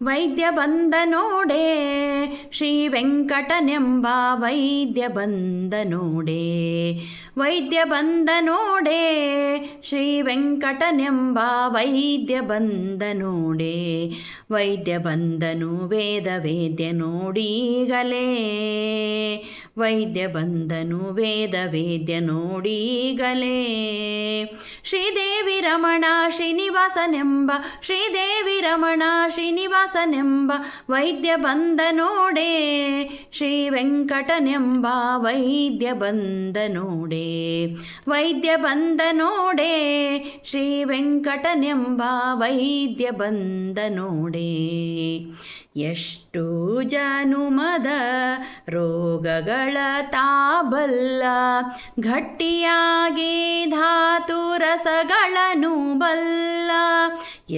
ವೈದ್ಯ ಬಂದ ನೋಡೆ ಶ್ರೀ ವೆಂಕಟನೆಂಬ ವೈದ್ಯ ಬಂದ ನೋಡೆ. ವೈದ್ಯ ಬಂದ ನೋಡೆ ಶ್ರೀ ವೆಂಕಟನೆಂಬ ವೈದ್ಯ ಬಂದ ನೋಡೆ. ವೈದ್ಯ ಬಂದನು ವೇದ ವೇದ್ಯ ನೋಡೀಗಲೇ. ವೈದ್ಯ ಬಂದನು ವೇದ ವೇದ್ಯ ನೋಡೀಗಲೇ. ಶ್ರೀದೇವಿ ರಮಣ ಶ್ರೀನಿವಾಸನೆಂಬ ಶ್ರೀದೇವಿ ರಮಣ ಶ್ರೀನಿವಾಸನೆಂಬ ವೈದ್ಯ ಬಂದ ನೋಡೆ. ಶ್ರೀ ವೆಂಕಟನೆಂಬ ವೈದ್ಯ ಬಂದ ನೋಡೆ. ವೈದ್ಯ ಬಂದ ನೋಡೆ ಶ್ರೀ ವೆಂಕಟನೆಂಬ ವೈದ್ಯ ಬಂದ ನೋಡೆ. ಎಷ್ಟು ಜನುಮದ ರೋಗಗಳ ತಾಬಲ್ಲ, ಗಟ್ಟಿಯಾಗಿ ಧಾತು ರಸಗಳನ್ನು ಬಲ್ಲ.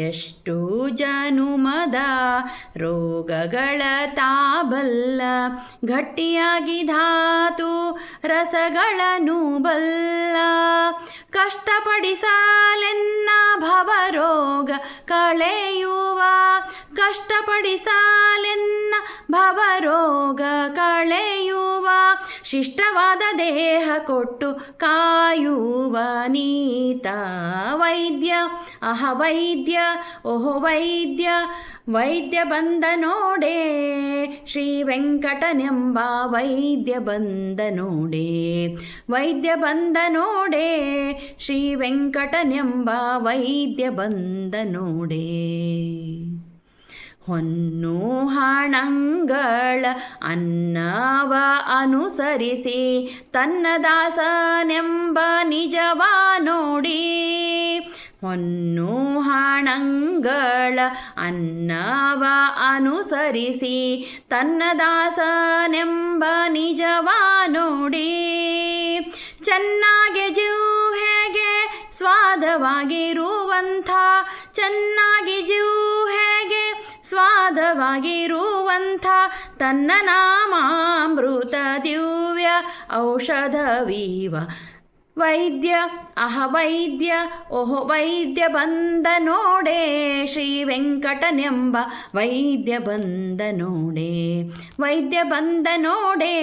ಎಷ್ಟು ಜನುಮದ ರೋಗಗಳ ತಾಬಲ್ಲ, ಗಟ್ಟಿಯಾಗಿ ಧಾತು ರಸಗಳನ್ನು ಬಲ್ಲ. ಕಷ್ಟಪಡಿಸಲೆನ್ನ ಭವರೋಗ ಕಳೆಯುವ, ಕಷ್ಟಪಡಿಸಲೆನ್ನ ಭವರೋಗ ಕಳೆಯುವ. ಶಿಷ್ಟವಾದ ದೇಹ ಕೊಟ್ಟು ಕಾಯುವ ನೀತ ವೈದ್ಯ. ಅಹ ವೈದ್ಯ ಓಹೋ ವೈದ್ಯ. ವೈದ್ಯ ಬಂದ ನೋಡೆ ಶ್ರೀ ವೆಂಕಟನೆಂಬ ವೈದ್ಯ ಬಂದ ನೋಡೆ. ವೈದ್ಯ ಬಂದ ನೋಡೆ ಶ್ರೀ ವೆಂಕಟನೆಂಬ ವೈದ್ಯ ಬಂದ ನೋಡೆ. ಹೊನ್ನು ಹಣಂಗಳ ಅನ್ನವ ಅನುಸರಿಸಿ ತನ್ನ ದಾಸನೆಂಬ ನಿಜವ ನೋಡಿ. ಹೊನ್ನು ಹಣಂಗಳ ಅನ್ನವ ಅನುಸರಿಸಿ ತನ್ನ ದಾಸನೆಂಬ ನಿಜವ ನೋಡಿ. ಚೆನ್ನಾಗಿ ಜಿಹ್ವೆಗೆ ಸ್ವಾದವಾಗಿರುವಂಥ, ಚೆನ್ನಾಗಿ ಜಿಹ್ವೆಗೆ ಸ್ವಾದವಾಗಿರುವಂಥ ತನ್ನ ನಾಮಾಮೃತ ದಿವ್ಯ ಔಷಧವೀವ ವೈದ್ಯ. ಅಹ ವೈದ್ಯ ಓಹೋ ವೈದ್ಯ ಬಂದ ನೋಡೆ ಶ್ರೀ ವೆಂಕಟನೆಂಬ ವೈದ್ಯ ಬಂದ ನೋಡೆ. ವೈದ್ಯ ಬಂದ ನೋಡೆ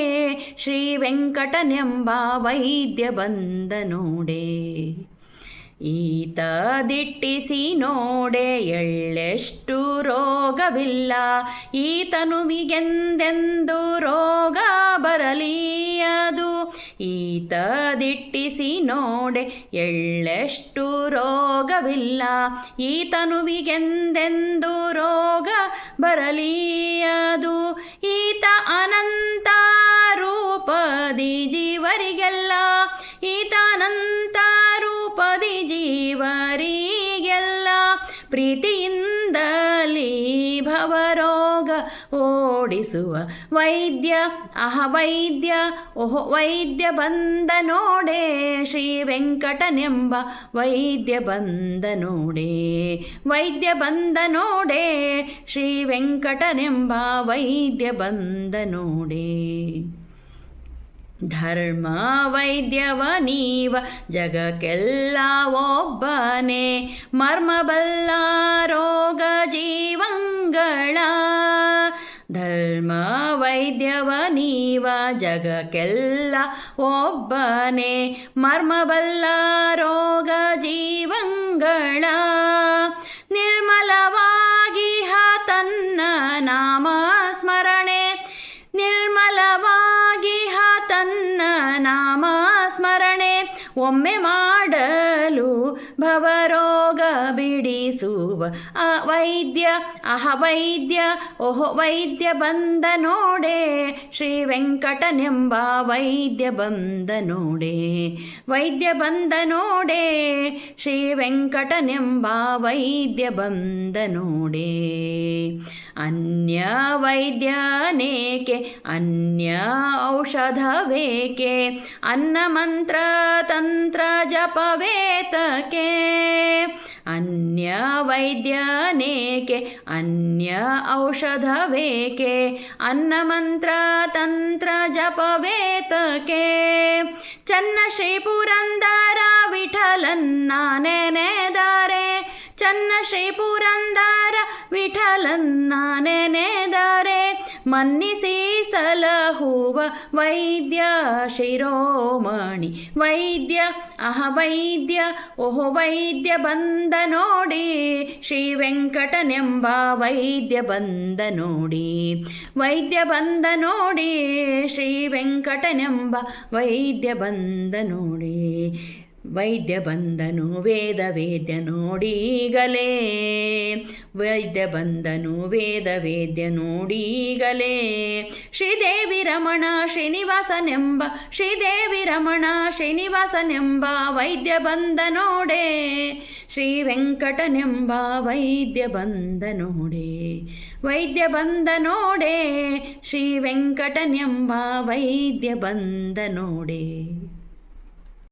ಶ್ರೀ ವೆಂಕಟನೆಂಬ ವೈದ್ಯ ಬಂದ ನೋಡೆ. ಈತ ದಿಟ್ಟಿಸಿ ನೋಡೆ ಎಳ್ಳೆಷ್ಟು ರೋಗವಿಲ್ಲ, ಈತನುವಿಗೆಂದೆಂದು ರೋಗ ಬರಲಿಯದು. ಈತ ದಿಟ್ಟಿಸಿ ನೋಡೆ ಎಳ್ಳೆಷ್ಟು ರೋಗವಿಲ್ಲ, ಈತನುವಿಗೆಂದೆಂದು ರೋಗ ಬರಲಿಯದು. ಈತ ಅನಂತ ರೂಪದಿ ಜೀವರಿಗೆಲ್ಲ, ಈತ ಅನಂತ ರೂಪದಿ ಜೀವರಿಗೆಲ್ಲ ಪ್ರೀತಿಯಿಂದಲೀ ಭವರೋಗ ಓಡಿಸುವ ವೈದ್ಯ. ಅಹ ವೈದ್ಯ ಓಹೋ ವೈದ್ಯ ಬಂದ ನೋಡೆ ಶ್ರೀ ವೆಂಕಟನೆಂಬ ವೈದ್ಯ ಬಂದ ನೋಡೆ. ವೈದ್ಯ ಬಂದ ನೋಡೆ ಶ್ರೀ ವೆಂಕಟನೆಂಬ ವೈದ್ಯ ಬಂದ ನೋಡೆ. ಧರ್ಮ ವೈದ್ಯವ ನೀವ ಜಗಕ್ಕೆಲ್ಲ ಒಬ್ಬನೇ, ಮರ್ಮಬಲ್ಲ ರೋಗ ಜೀವಂಗಳ. ಧರ್ಮ ವೈದ್ಯವ ನೀವ ಜಗಕ್ಕೆಲ್ಲ ಒಬ್ಬನೇ, ಮರ್ಮಬಲ್ಲ ರೋಗ ಜೀವಂಗಳ. ನಿರ್ಮಲವಾಗಿ ತನ್ನ ನಾಮ ಸ್ಮರಣೆ, ನಿರ್ಮಲವಾಗಿ ತನ್ನ ನಾಮ ಸ್ಮರಣೆ ಒಮ್ಮೆ ಮಾಡಲು ಭವರೋಗ ಬಿಡಿಸುವ ವೈದ್ಯ. ಅಹ ವೈದ್ಯ ಓಹೋ ವೈದ್ಯ ಬಂದ ನೋಡೆ ಶ್ರೀ ವೆಂಕಟನೆಂಬ ವೈದ್ಯ ಬಂದ ನೋಡೆ. ವೈದ್ಯ ಬಂದ ನೋಡೆ ಶ್ರೀ ವೆಂಕಟನೆಂಬ ವೈದ್ಯ ಬಂದ ನೋಡೆ. ಅನ್ಯ ವೈದ್ಯನೇಕೆ ಅನ್ಯ ಔಷಧವೇಕೆ, ಅನ್ನ ಮಂತ್ರ ತಂತ್ರ ಜಪವೇತಕೆ. ಅನ್ಯ ವೈದ್ಯನೇಕೆ ಅನ್ಯ ಔಷಧವೇಕೆ, ಅನ್ನ ಮಂತ್ರ ತಂತ್ರ ಜಪವೇತಕೆ. ಚನ್ನ ಶ್ರೀ ಪುರಂದರ ವಿಠಲನ್ನ ನೆನೆದರೆ, ಚನ್ನ ಶ್ರೀ ಪುರಂದರ ವಿಠಲನ್ನ ನೆನೆದರೆ ಮನ್ನಿಸಿ ಸಲಹುವ ವೈದ್ಯ ಶಿರೋಮಣಿ ವೈದ್ಯ ವೈದ್ಯ ಓಹೋ ವೈದ್ಯ ಬಂದ ನೋಡಿ ಶ್ರೀ ವೆಂಕಟನೆಂಬ ವೈದ್ಯ ಬಂದ ನೋಡಿ ವೈದ್ಯ ಬಂದ ನೋಡಿ ಶ್ರೀ ವೆಂಕಟನೆಂಬ ವೈದ್ಯ ಬಂದ ನೋಡಿ ವೈದ್ಯ ಬಂದನು ವೇದ ವೇದ್ಯ ನೋಡೀಗಲೇ ವೈದ್ಯ ಬಂದನು ವೇದ ವೇದ್ಯ ನೋಡೀಗಲೇ ಶ್ರೀದೇವಿ ರಮಣ ಶ್ರೀನಿವಾಸನೆಂಬ ಶ್ರೀದೇವಿ ರಮಣ ಶ್ರೀನಿವಾಸನೆಂಬ ವೈದ್ಯ ಬಂದ ನೋಡೆ ಶ್ರೀ ವೆಂಕಟನೆಂಬ ವೈದ್ಯ ಬಂದ ನೋಡೆ ವೈದ್ಯ ಬಂದ ನೋಡೆ ಶ್ರೀ ವೆಂಕಟನೆಂಬ ವೈದ್ಯ ಬಂದ ನೋಡೆ.